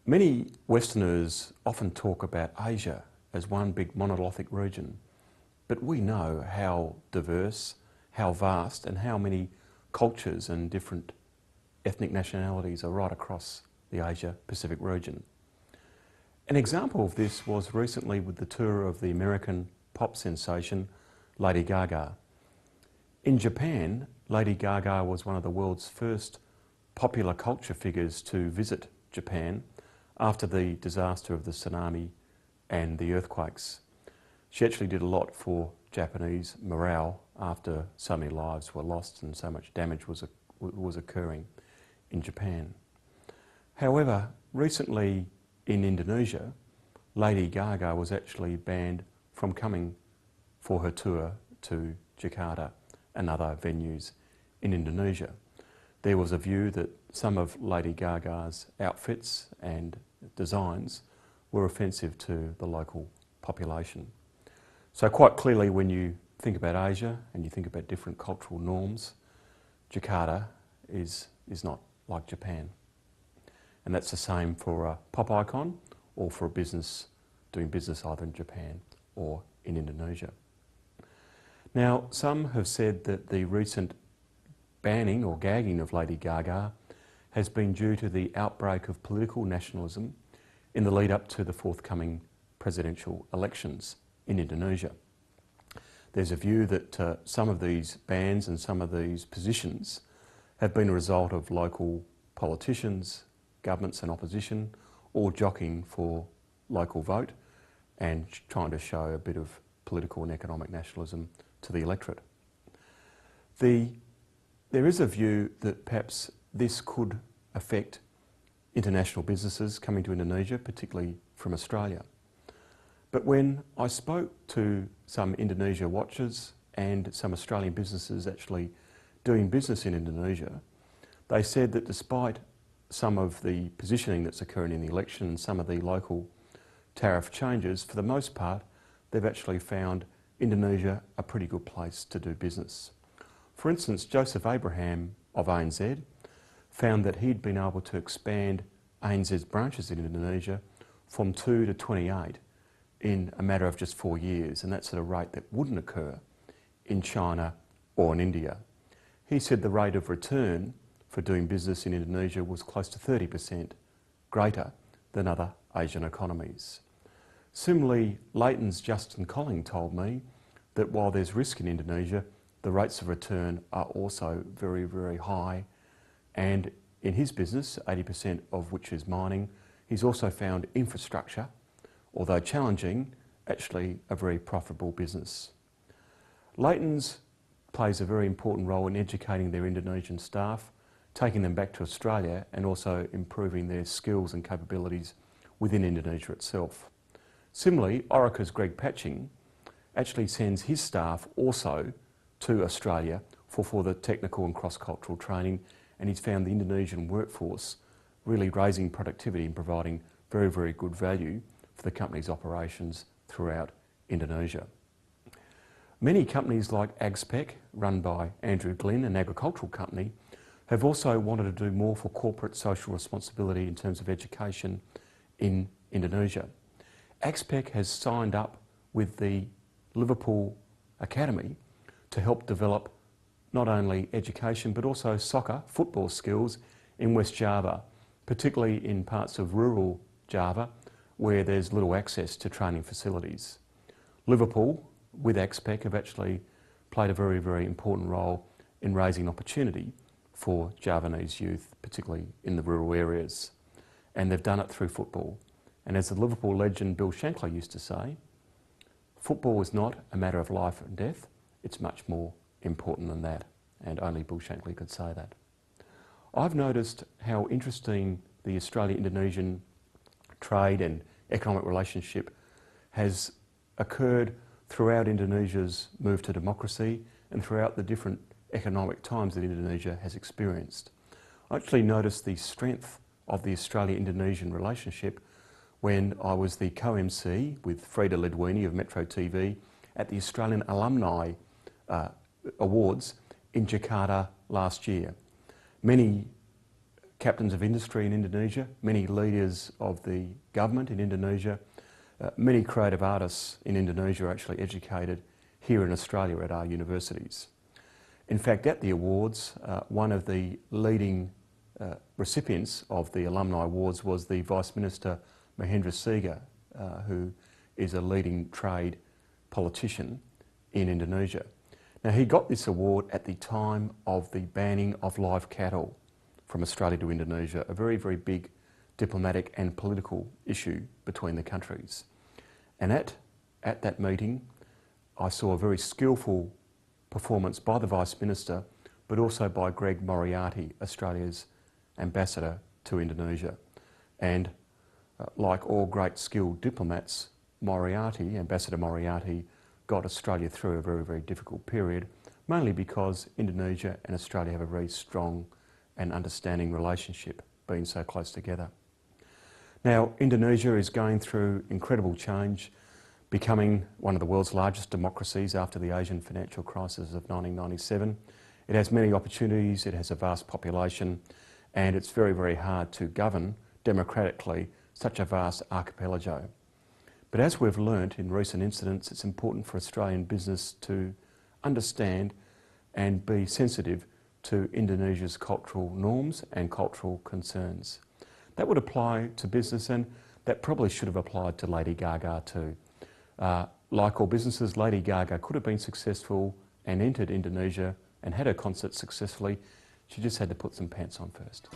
Many Westerners often talk about Asia as one big monolithic region, but we know how diverse, how vast and how many cultures and different ethnic nationalities are right across the Asia-Pacific region. An example of this was recently with the tour of the American pop sensation Lady Gaga. In Japan, Lady Gaga was one of the world's first popular culture figures to visit Japan after the disaster of the tsunami and the earthquakes. She actually did a lot for Japanese morale after so many lives were lost and so much damage was occurring in Japan. However, recently in Indonesia, Lady Gaga was actually banned from coming for her tour to Jakarta and other venues in Indonesia. There was a view that some of Lady Gaga's outfits and designs were offensive to the local population. So quite clearly, when you think about Asia and you think about different cultural norms, Jakarta is not like Japan. And that's the same for a pop icon or for a business doing business either in Japan or in Indonesia. Now, some have said that the recent banning or gagging of Lady Gaga has been due to the outbreak of political nationalism in the lead up to the forthcoming presidential elections in Indonesia. There's a view that some of these bans and some of these positions have been a result of local politicians, governments and opposition, all jockeying for local vote and trying to show a bit of political and economic nationalism to the electorate. There is a view that perhaps this could affect international businesses coming to Indonesia, particularly from Australia. But when I spoke to some Indonesia watchers and some Australian businesses actually doing business in Indonesia, they said that despite some of the positioning that's occurring in the election and some of the local tariff changes, for the most part, they've actually found Indonesia a pretty good place to do business. For instance, Joseph Abraham of ANZ found that he'd been able to expand ANZ's branches in Indonesia from 2 to 28 in a matter of just 4 years, and that's at a rate that wouldn't occur in China or in India. He said the rate of return for doing business in Indonesia was close to 30% greater than other Asian economies. Similarly, Leighton's Justin Colling told me that while there's risk in Indonesia, the rates of return are also very, very high. And in his business, 80% of which is mining, he's also found infrastructure, although challenging, actually a very profitable business. Leighton's plays a very important role in educating their Indonesian staff, taking them back to Australia and also improving their skills and capabilities within Indonesia itself. Similarly, Orica's Greg Patching actually sends his staff also to Australia for the technical and cross-cultural training, and he's found the Indonesian workforce really raising productivity and providing very, very good value for the company's operations throughout Indonesia. Many companies like AgSpec, run by Andrew Glynn, an agricultural company, have also wanted to do more for corporate social responsibility in terms of education in Indonesia. AgSpec has signed up with the Liverpool Academy to help develop not only education but also soccer, football skills in West Java, particularly in parts of rural Java where there's little access to training facilities. Liverpool, with AgSpec, have actually played a very, very important role in raising opportunity for Javanese youth, particularly in the rural areas. And they've done it through football. And as the Liverpool legend Bill Shankly used to say, football is not a matter of life and death, it's much more important than that, and only Bill Shankly could say that. I've noticed how interesting the Australia-Indonesian trade and economic relationship has occurred throughout Indonesia's move to democracy and throughout the different economic times that Indonesia has experienced. I actually noticed the strength of the Australia-Indonesian relationship when I was the co-MC with Frida Ledwini of Metro TV at the Australian Alumni Awards in Jakarta last year. Many captains of industry in Indonesia, many leaders of the government in Indonesia, many creative artists in Indonesia are actually educated here in Australia at our universities. In fact, at the awards, one of the leading recipients of the Alumni Awards was the Vice Minister Mahendra Siga, who is a leading trade politician in Indonesia. Now, he got this award at the time of the banning of live cattle from Australia to Indonesia, a very, very big diplomatic and political issue between the countries. And at that meeting, I saw a very skillful performance by the Vice Minister, but also by Greg Moriarty, Australia's ambassador to Indonesia. And like all great skilled diplomats, Ambassador Moriarty, got Australia through a very, very difficult period, mainly because Indonesia and Australia have a very strong and understanding relationship, being so close together. Now, Indonesia is going through incredible change, becoming one of the world's largest democracies after the Asian financial crisis of 1997. It has many opportunities, it has a vast population, and it's very, very hard to govern democratically such a vast archipelago. But as we've learnt in recent incidents, it's important for Australian business to understand and be sensitive to Indonesia's cultural norms and cultural concerns. That would apply to business, and that probably should have applied to Lady Gaga too. Like all businesses, Lady Gaga could have been successful and entered Indonesia and had her concert successfully. She just had to put some pants on first.